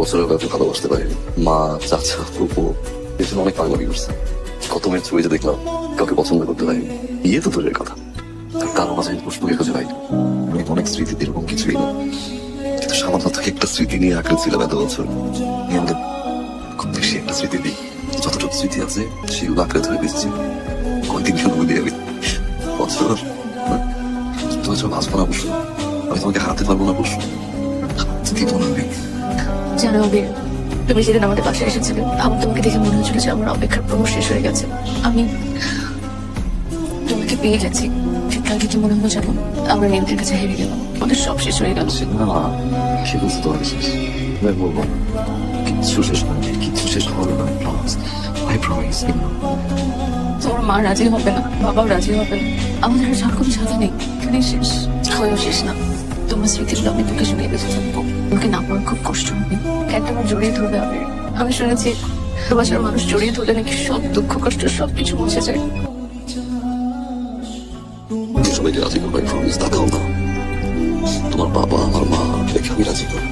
বছরের কাউকে ভালোবাসতে পারিনি। মা, চাচা, ফুপু এসব অনেক পাগলামি করছে। কত মেয়ের ছবিতে দেখলাম কাউকে পছন্দ করতে পারিনি। বিয়ে তো দূরের কথা, কারো মাঝে পুষ্পকে খুঁজে পাই। অনেক স্মৃতিতে এরকম কিছুই না, কিন্তু সামান্য থেকে একটা স্মৃতি নিয়ে আঁকড়ে ছিলাম এত বছর। আমাদের খুব বেশি একটা স্মৃতি নেই, যতটুকু স্মৃতি আছে সেগুলো আঁকড়ে ধরে বেঁচেছি। কয়দিন কেন বুঝে যাবি বছর, তুমি যখন আসবো না বসো, আমি তোমাকে হারাতে পারবো না বসো, দিব না আমি। জানো বীর, তুমি যেদিন আমাদের বাসায় এসেছিলে আমার তোমাকে দেখে মনে হচ্ছিল যে আমার অপেক্ষার প্রহর শেষ হয়ে গেছে। আমি তোমাকে পেয়ে গেছি। ঠিক কালকে কি মনে হলো জানো, আমরা মেয়েদের কাছে হেরে গেলাম, আমাদের সব শেষ হয়ে গেল। না না, কি বলছো তোমার শেষ? আমি বলবো কিচ্ছু শেষ না, কিচ্ছু শেষ হবে না, আই প্রমিস। তোর মা রাজি হবে না, বাবাও রাজি হবে না, আমাদের আর যার কোনো সাথে নেই, এখানে শেষ হয়েও শেষ না। তোমার স্মৃতিগুলো আমি তোকে শুনিয়ে বেঁচে থাকবো, তোকে না পাওয়ার খুব কষ্ট হবে, একটা আমার জড়িয়ে ধরবে। আমি শুনেছি ভালোবাসার মানুষ জড়িয়ে ধরলে নাকি সব দুঃখ কষ্ট সবকিছু মুছে যায়। সবাইকে রাজি করবো, আই প্রমিস। দেখাও না তোমার বাবা আমার মা দেখে আমি রাজি করবো।